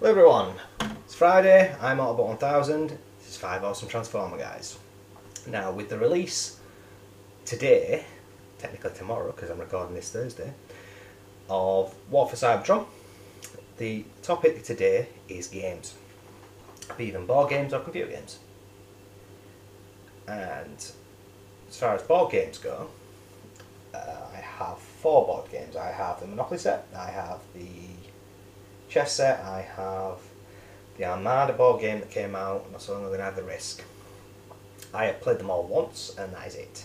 Hello everyone, it's Friday, I'm Autobot 1000, this is 5 awesome Transformer guys. Now with the release today, technically tomorrow because I'm recording this Thursday, of War for Cybertron, the topic today is games. Be them board games or computer games. And as far as board games go, I have 4 board games. I have the Monopoly set, I have the chess set, I have the Armada board game that came out not so long ago, and I have the Risk. I have played them all once and that is it.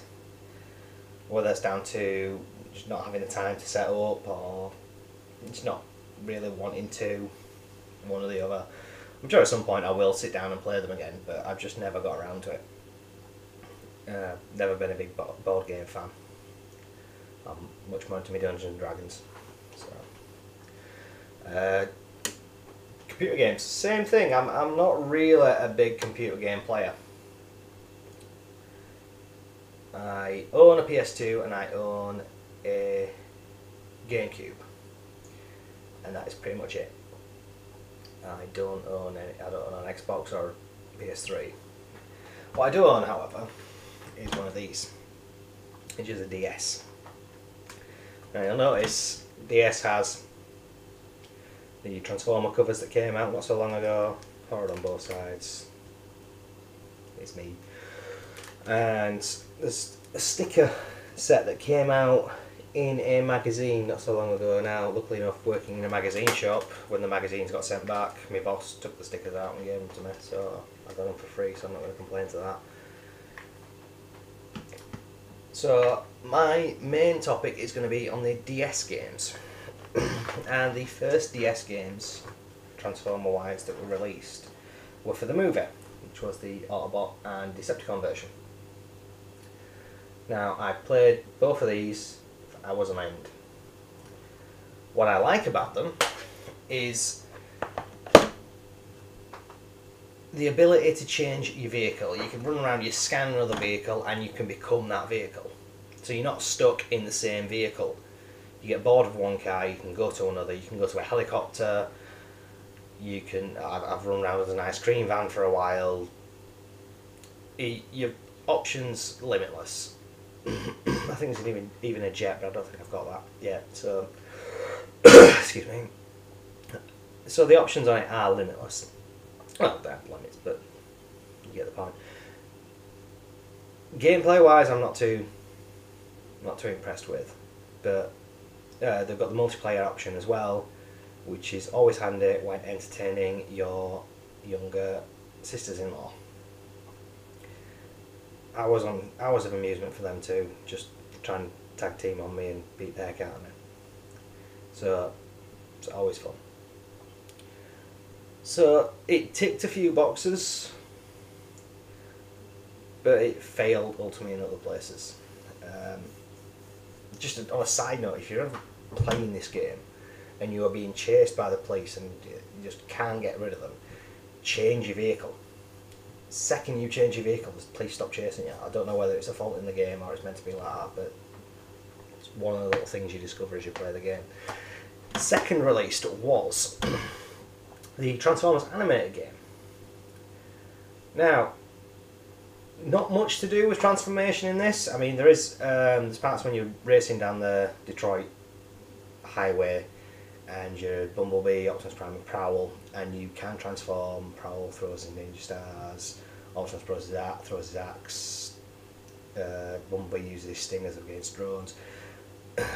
Whether that's down to just not having the time to set up or just not really wanting to, one or the other. I'm sure at some point I will sit down and play them again, but I've just never got around to it. Never been a big board game fan. I'm much more into my Dungeons and Dragons. So. Computer games, same thing. I'm not really a big computer game player. I own a PS2 and I own a GameCube, and that is pretty much it. I don't own an Xbox or PS3. What I do own, however, is one of these, which is a DS. Now you'll notice DS has the Transformer covers that came out not so long ago, horror on both sides. It's me. And there's a sticker set that came out in a magazine not so long ago now. Luckily enough, working in a magazine shop, when the magazines got sent back, my boss took the stickers out and gave them to me, so I got them for free, so I'm not going to complain to that. So my main topic is going to be on the DS games. And the first DS games, Transformer-wise, that were released were for the movie, which was the Autobot and Decepticon version. Now, I played both of these for hours on end. What I like about them is the ability to change your vehicle. You can run around, you scan another vehicle, and you can become that vehicle. So you're not stuck in the same vehicle. You get bored of one car, you can go to another, you can go to a helicopter, you can... I've run around with an ice cream van for a while. Your options limitless. I think there's even a jet, but I don't think I've got that yet, so... excuse me. So the options on it are limitless. Well, they have limits, but you get the point. Gameplay wise, I'm not too impressed with, but they've got the multiplayer option as well, which is always handy when entertaining your younger sisters-in-law. Hours of amusement for them too, just try and tag team on me and beat the heck out of me. So it's always fun. So it ticked a few boxes, but it failed ultimately in other places. Just on a side note, if you're ever playing this game and you are being chased by the police and you just can't get rid of them, change your vehicle. Second you change your vehicle, the police stop chasing you. I don't know whether it's a fault in the game or it's meant to be like that, but it's one of the little things you discover as you play the game. Second released was the Transformers animated game. Now, not much to do with transformation in this. I mean, there's parts when you're racing down the Detroit highway and you're Bumblebee, Optimus Prime and Prowl, and you can transform. Prowl throws his ninja stars, Optimus throws his axe, Bumblebee uses his stingers against drones.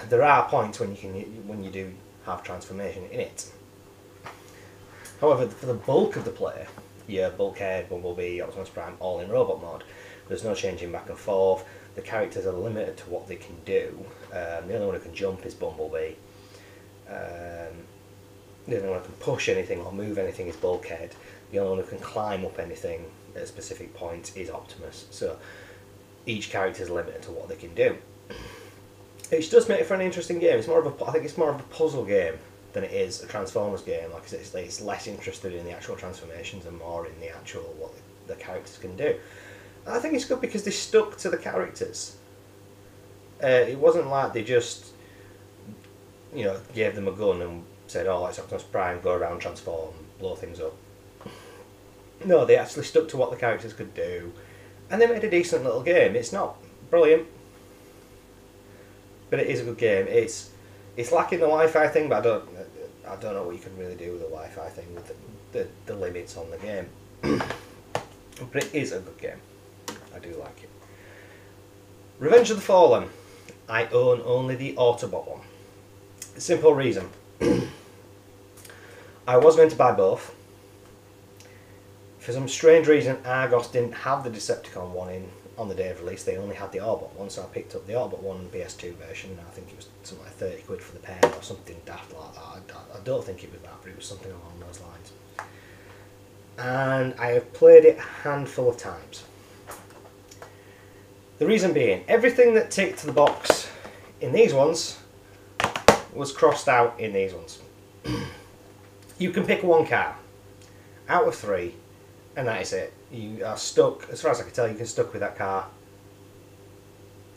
There are points when you do have transformation in it. However, for the bulk of the play, your Bulkhead, Bumblebee, Optimus Prime, all in robot mode. There's no changing back and forth. The characters are limited to what they can do. The only one who can jump is Bumblebee. The only one who can push anything or move anything is Bulkhead. The only one who can climb up anything at specific points is Optimus. So each character is limited to what they can do. Which does make it for an interesting game. I think it's more of a puzzle game than it is a Transformers game. Like I said, it's less interested in the actual transformations and more in the actual what the characters can do. And I think it's good because they stuck to the characters. It wasn't like they just gave them a gun and said, oh, it's Optimus Prime, go around, transform, blow things up. No, they actually stuck to what the characters could do, and they made a decent little game. It's not brilliant, but it is a good game. It's lacking the Wi-Fi thing, but I don't know what you can really do with the Wi-Fi thing with the limits on the game. But it is a good game. I do like it. Revenge of the Fallen. I own only the Autobot one. Simple reason. I was going to buy both. For some strange reason, Argos didn't have the Decepticon one in on the day of release. They only had the Autobot one, so I picked up the Autobot one PS2 version. I think it was something like 30 quid for the pair or something daft like that. I don't think it was that, but it was something along those lines. And I have played it a handful of times. The reason being, everything that ticked the box in these ones was crossed out in these ones. You can pick one car out of 3, and that is it. You are stuck, as far as I can tell, you can stuck with that car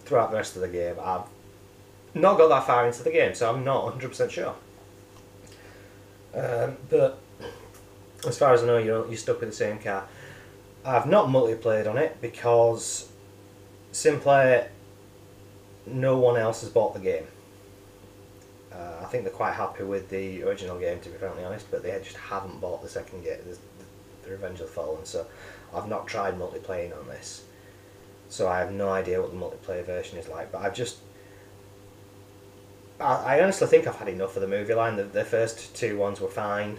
throughout the rest of the game. I've not got that far into the game, so I'm not 100% sure. But as far as I know, you're stuck with the same car. I've not multiplayed on it because simply no one else has bought the game. I think they're quite happy with the original game, to be frankly honest, but they just haven't bought the second game, the Revenge of the Fallen, so I've not tried multiplaying on this. So I have no idea what the multiplayer version is like, but I honestly think I've had enough of the movie line. The first 2 ones were fine,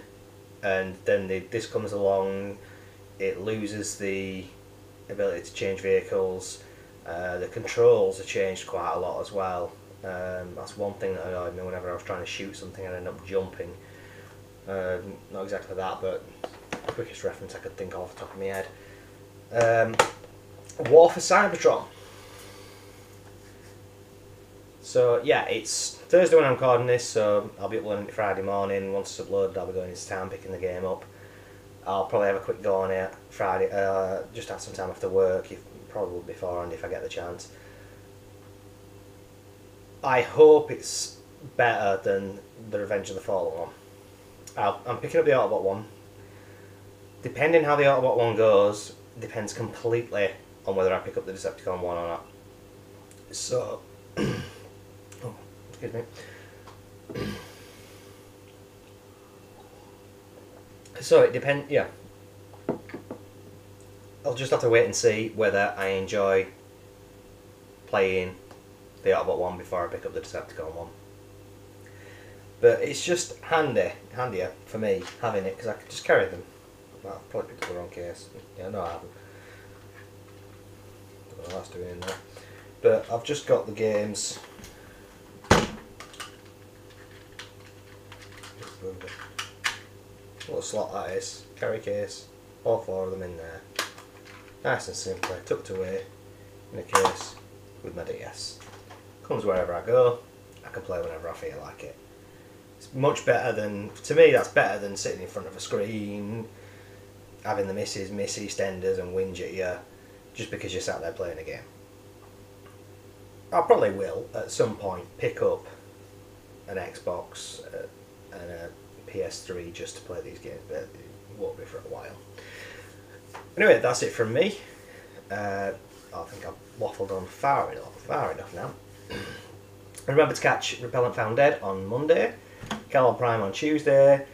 and then this comes along, it loses the ability to change vehicles. The controls are changed quite a lot as well. That's one thing that annoyed me whenever I was trying to shoot something and I ended up jumping. Not exactly that, but the quickest reference I could think of off the top of my head. War for Cybertron. So yeah, it's Thursday when I'm recording this, so I'll be uploading it Friday morning. Once it's uploaded, I'll be going into town picking the game up. I'll probably have a quick go on it Friday, just have some time after work, probably beforehand if I get the chance. I hope it's better than the Revenge of the Fallen one. I'm picking up the Autobot one. Depending how the Autobot one goes, depends completely on whether I pick up the Decepticon one or not. So, oh, excuse me. So it depends, yeah. I'll just have to wait and see whether I enjoy playing the Autobot one before I pick up the Decepticon one. But it's just handier for me having it because I can just carry them. Well, I've probably picked up the wrong case. Yeah, no I haven't. Don't know what that's doing in there. But I've just got the games. What a slot that is. Carry case. All 4 of them in there. Nice and simple. Tucked away in a case with my DS. Comes wherever I go. I can play whenever I feel like it. It's much better than, to me that's better than sitting in front of a screen, having the miss EastEnders and whinge at you just because you're sat there playing a game. I probably will at some point pick up an Xbox and a PS3 just to play these games, but it won't be for a while. Anyway, that's it from me. I think I've waffled on far enough now. Remember to catch Repellent Found Dead on Monday, Kellogg Prime on Tuesday,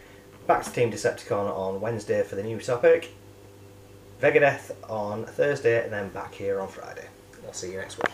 back to Team Decepticon on Wednesday for the new topic, Vegadeath on Thursday, and then back here on Friday. I'll see you next week.